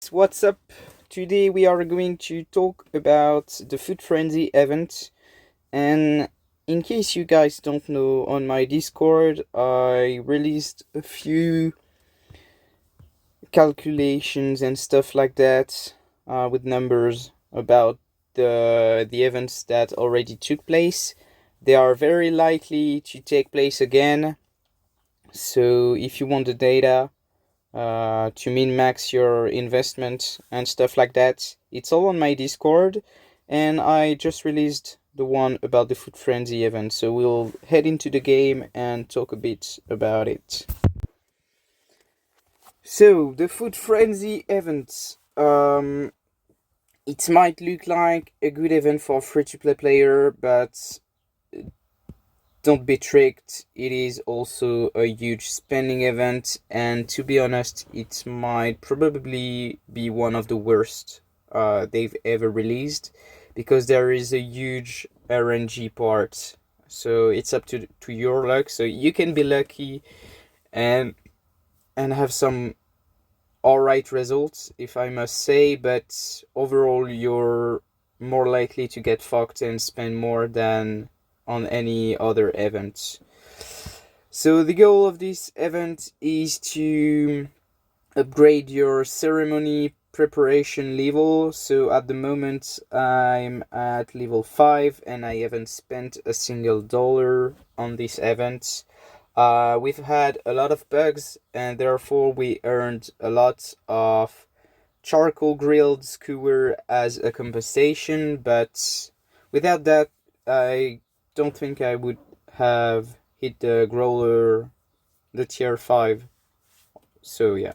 Alright, what's up? Today we are going to talk about the Food Frenzy event. And in case you guys don't know, on my Discord I released a few calculations and stuff like that with numbers about the events that already took place. They are very likely to take place again. So if you want the data to min-max your investment and stuff like that, it's all on my Discord, and I just released the one about the Food Frenzy event, so we'll head into the game and talk a bit about it. So the Food Frenzy event, it might look like a good event for free-to-play player, but don't be tricked, it is also a huge spending event, and to be honest, it might probably be one of the worst they've ever released, because there is a huge RNG part. So it's up to your luck. So you can be lucky and have some alright results, if I must say, but overall you're more likely to get fucked and spend more than on any other event. So the goal of this event is to upgrade your ceremony preparation level. So at the moment I'm at level 5 and I haven't spent a single dollar on this event. We've had a lot of bugs, and therefore we earned a lot of charcoal grilled skewer as a compensation, but without that I don't think I would have hit the growler, the tier 5. So yeah,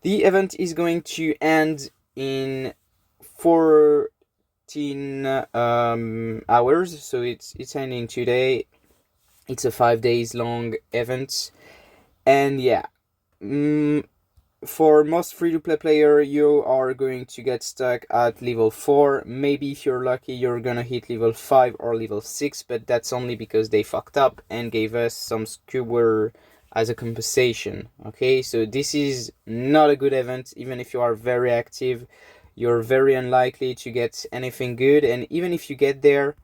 the event is going to end in 14 hours, so it's ending today. It's a 5 days long event, and yeah, for most free-to-play player, you are going to get stuck at level 4. Maybe if you're lucky, you're gonna hit level 5 or level 6, but that's only because they fucked up and gave us some skewer as a compensation. Okay, so this is not a good event. Even if you are very active, you're very unlikely to get anything good, and even if you get there,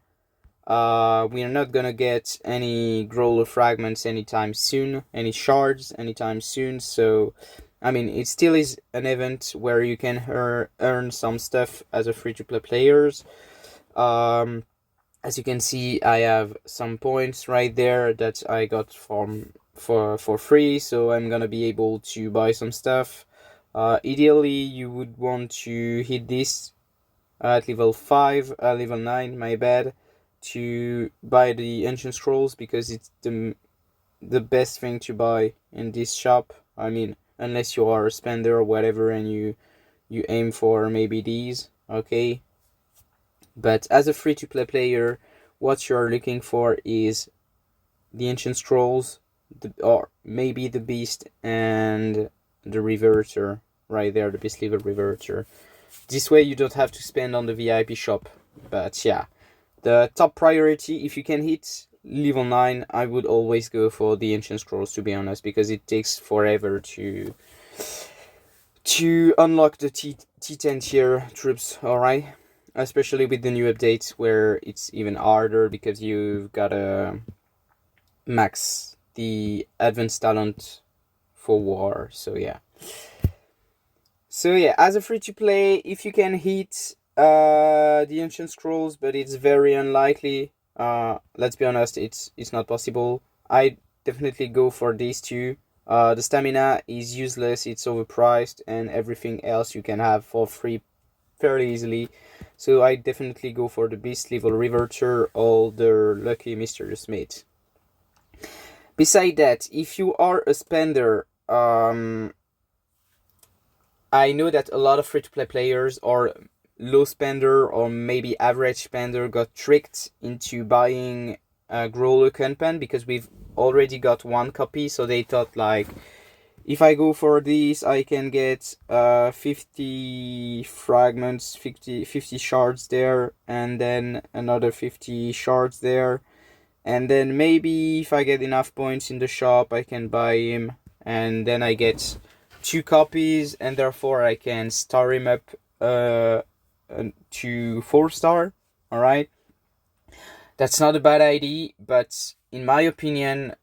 we are not gonna get any growler fragments anytime soon, any shards anytime soon. So I mean, it still is an event where you can earn some stuff as a free-to-play players. As you can see, I have some points right there that I got for free, so I'm gonna be able to buy some stuff. Ideally, you would want to hit this at level 5, level 9, my bad, to buy the ancient scrolls, because it's the best thing to buy in this shop. I mean, unless you are a spender or whatever and you aim for maybe these, okay? But as a free-to-play player, what you're looking for is the ancient scrolls, or maybe the beast and the reverter right there, the beast level reverter. This way you don't have to spend on the VIP shop. But yeah, the top priority, if you can hit level 9, I would always go for the ancient scrolls, to be honest, because it takes forever to unlock the T10 tier troops, alright? Especially with the new updates, where it's even harder because you've gotta max the advanced talent for war. So yeah, as a free-to-play, if you can hit the ancient scrolls, but it's very unlikely, let's be honest, it's not possible, I definitely go for these two. The stamina is useless, it's overpriced, and everything else you can have for free fairly easily. So I definitely go for the beast level reverter or the lucky mysterious mate. Beside that, if you are a spender, I know that a lot of free-to-play players or low spender or maybe average spender got tricked into buying a growler Kunpan, because we've already got one copy, so they thought like, if I go for this I can get 50 fragments, 50 shards there, and then another 50 shards there, and then maybe if I get enough points in the shop I can buy him, and then I get 2 copies, and therefore I can star him up to 4-star. Alright? That's not a bad idea, but in my opinion,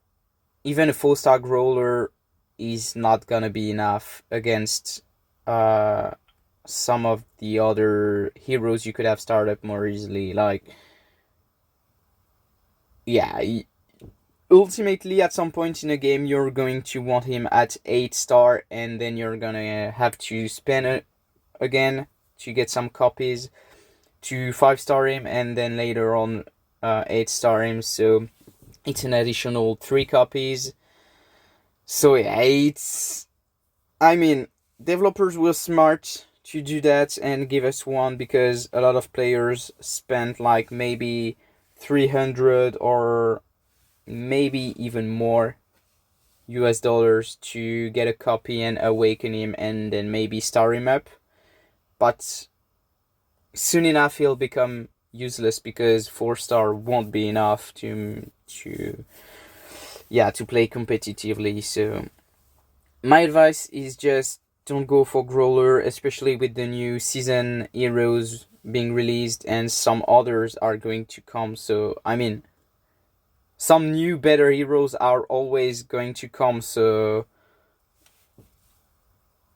even a 4-star Growler is not gonna be enough against some of the other heroes you could have started up more easily. Like, yeah, ultimately at some point in a game you're going to want him at 8-star, and then you're gonna have to spend again to get some copies to 5-star him, and then later on 8-star him. So it's an additional 3 copies. So yeah, I mean, developers were smart to do that and give us one, because a lot of players spent like maybe 300 or maybe even more US dollars to get a copy and awaken him and then maybe star him up. But soon enough he'll become useless, because 4-star won't be enough to play competitively. So my advice is just don't go for Growler, especially with the new season heroes being released, and some others are going to come. So I mean, some new better heroes are always going to come, so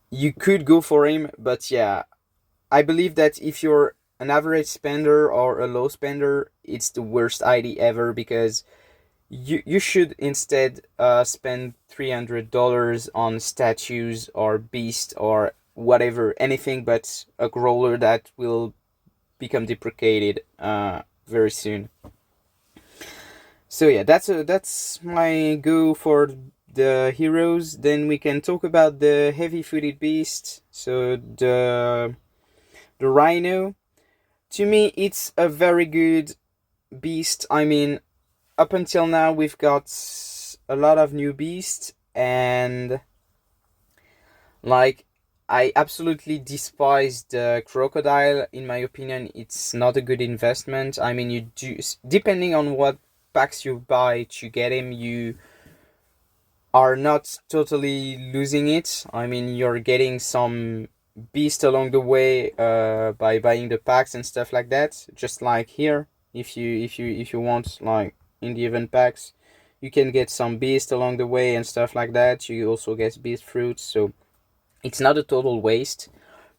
you could go for him. But yeah, I believe that if you're an average spender or a low spender, it's the worst idea ever, because you should instead spend $300 on statues or beast or whatever, anything but a Growler that will become deprecated very soon. So yeah, that's my go for the heroes. Then we can talk about the heavy-footed beast. So the Rhino. To me, it's a very good beast. I mean, up until now we've got a lot of new beasts, and like, I absolutely despise the crocodile. In my opinion, it's not a good investment. I mean, you do, depending on what packs you buy to get him, you are not totally losing it. I mean, you're getting some beast along the way by buying the packs and stuff like that. Just like here, if you want, like in the event packs, you can get some beast along the way and stuff like that. You also get beast fruits, so it's not a total waste.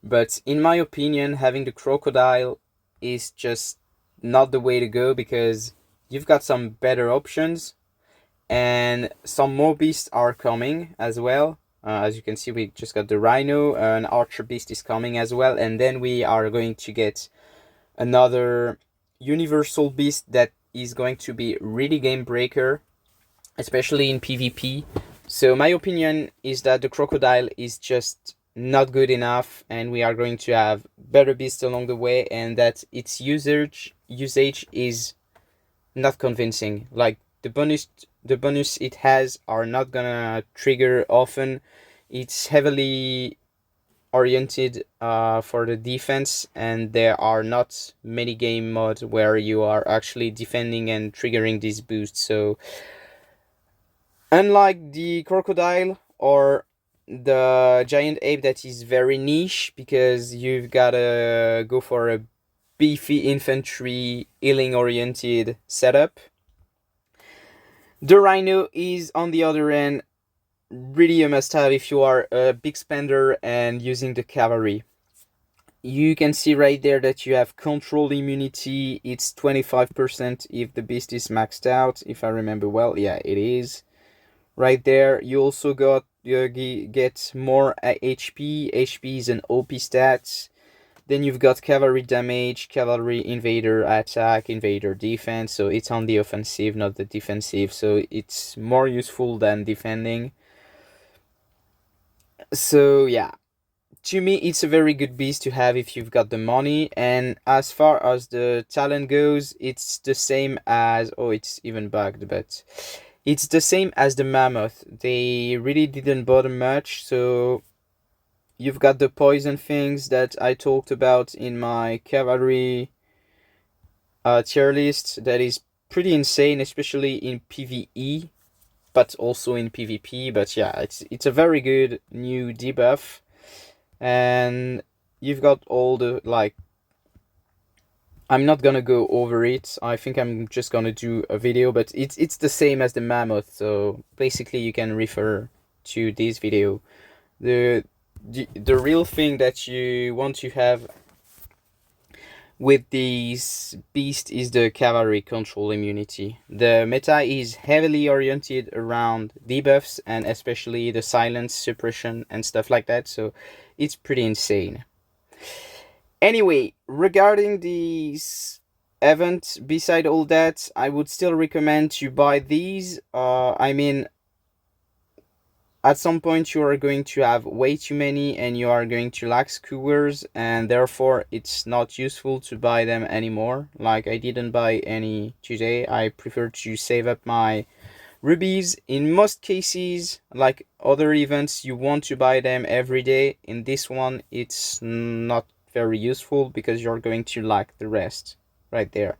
But in my opinion, having the crocodile is just not the way to go, because you've got some better options, and some more beasts are coming as well. As you can see, we just got the Rhino, an archer beast is coming as well, and then we are going to get another universal beast that is going to be really game breaker, especially in PvP. So my opinion is that the crocodile is just not good enough, and we are going to have better beasts along the way, and that its usage is not convincing. Like, the bonus it has are not gonna trigger often. It's heavily oriented for the defense, and there are not many game modes where you are actually defending and triggering these boosts. So unlike the crocodile or the giant ape, that is very niche, because you've gotta go for a beefy infantry healing oriented setup, the Rhino is, on the other end, really a must-have if you are a big spender and using the cavalry. You can see right there that you have control immunity. It's 25% if the beast is maxed out, if I remember well. Yeah, it is. Right there, you also get more HP. HP is an OP stat. Then you've got cavalry damage, cavalry invader attack, invader defense. So it's on the offensive, not the defensive. So it's more useful than defending. So yeah, to me, it's a very good beast to have if you've got the money. And as far as the talent goes, it's the same as... Oh, it's even bugged, but... It's the same as the mammoth. They really didn't bother much, so... You've got the poison things that I talked about in my cavalry tier list. That is pretty insane, especially in PvE. but also in PvP. But yeah, it's a very good new debuff, and you've got all the, like, I'm not gonna go over it. I think I'm just gonna do a video, but it's the same as the mammoth, so basically you can refer to this video. The real thing that you want to have with this beast is the cavalry control immunity. The meta is heavily oriented around debuffs, and especially the silence suppression and stuff like that, so it's pretty insane. Anyway, regarding this event, beside all that, I would still recommend to buy these. I mean, at some point you are going to have way too many and you are going to lack skewers, and therefore it's not useful to buy them anymore. Like, I didn't buy any today. I prefer to save up my rubies. In most cases, like other events, you want to buy them every day. In this one, it's not very useful because you're going to lack the rest right there.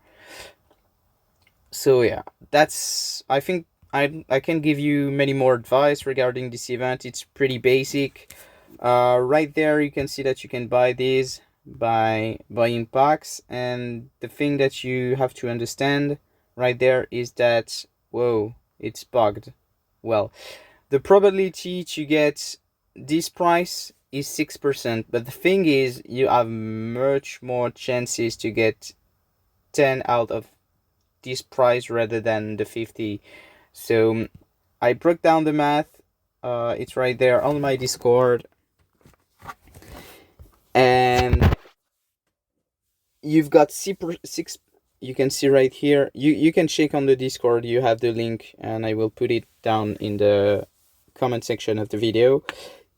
So yeah, that's, I think I can give you many more advice regarding this event. It's pretty basic. Right there you can see that you can buy these by buying packs, and the thing that you have to understand right there is that, whoa, it's bugged. Well, the probability to get this price is 6%, but the thing is, you have much more chances to get 10 out of this price rather than the 50. So I broke down the math. It's right there on my Discord, and you've got six. You can see right here. You can check on the Discord. You have the link, and I will put it down in the comment section of the video.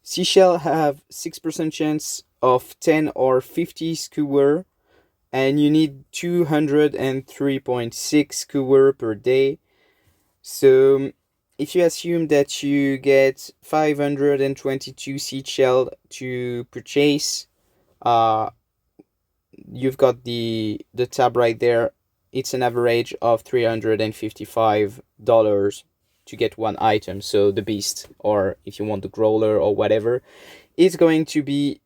𝐒𝐿 have 6% chance of 10 or 50 skewer, and you need 203.6 skewer per day. So if you assume that you get 522 𝐒𝐿 to purchase, you've got the tab right there. It's an average of $355 to get one item. So the beast, or if you want the growler or whatever, it's going to be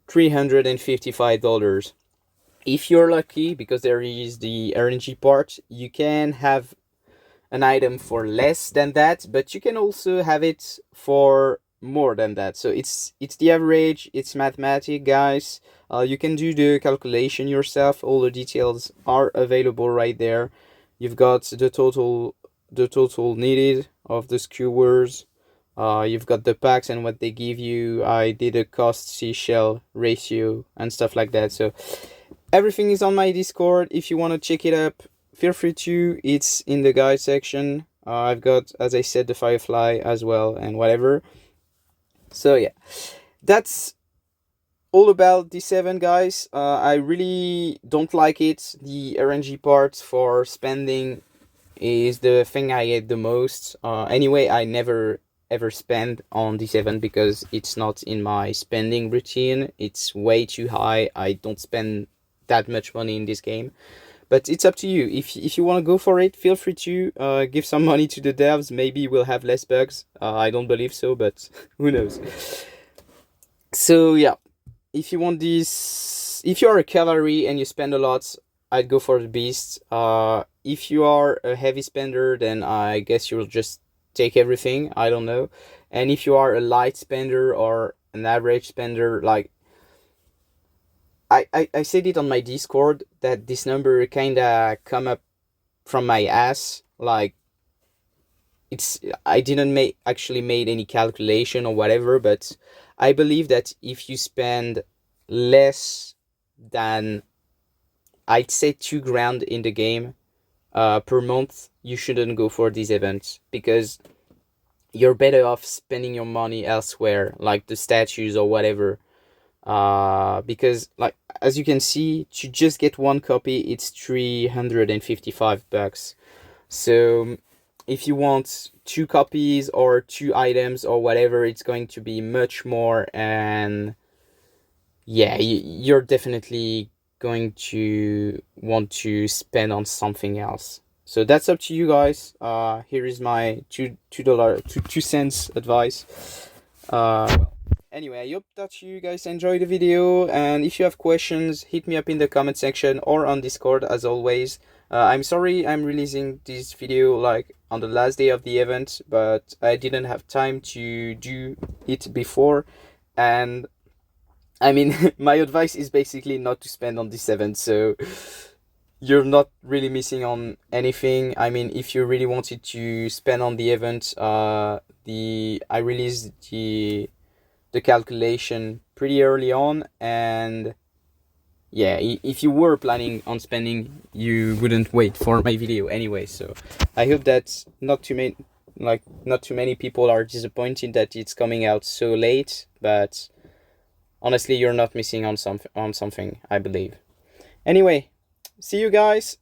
$355. If you're lucky, because there is the RNG part, you can have an item for less than that, but you can also have it for more than that. So it's the average. It's mathematics, guys. You can do the calculation yourself. All the details are available right there. You've got the total needed of the skewers. You've got the packs and what they give you. I did a cost 𝐒𝐿 ratio and stuff like that. So everything is on my Discord. If you want to check it up, feel free to. It's in the guide section. I've got, as I said, the Firefly as well and whatever. So yeah, that's all about the 7, guys. I really don't like it. The RNG part for spending is the thing I hate the most. Anyway, I never ever spend on this event because it's not in my spending routine. It's way too high. I don't spend that much money in this game. But it's up to you. If you want to go for it, feel free to give some money to the devs. Maybe we'll have less bugs. I don't believe so, but who knows. So yeah, if you want this, if you are a cavalry and you spend a lot, I'd go for the beast. If you are a heavy spender, then I guess you'll just take everything. I don't know. And if you are a light spender or an average spender, like, I said it on my Discord that this number kinda come up from my ass. Like, I didn't actually made any calculation or whatever, but I believe that if you spend less than, I'd say, 2 grand in the game per month, you shouldn't go for these events, because you're better off spending your money elsewhere, like the statues or whatever. Because, like, as you can see, to just get 1 copy, it's $355. So if you want 2 copies or 2 items or whatever, it's going to be much more, and yeah, you're definitely going to want to spend on something else. So that's up to you guys. Here is my $2 advice. Well, anyway, I hope that you guys enjoyed the video, and if you have questions, hit me up in the comment section or on Discord as always. I'm sorry I'm releasing this video like on the last day of the event, but I didn't have time to do it before, and I mean my advice is basically not to spend on this event, so you're not really missing on anything. I mean, if you really wanted to spend on the event, I released the calculation pretty early on, and yeah, if you were planning on spending, you wouldn't wait for my video anyway. So I hope that not too many people are disappointed that it's coming out so late, but honestly, you're not missing on something, I believe. Anyway, see you guys.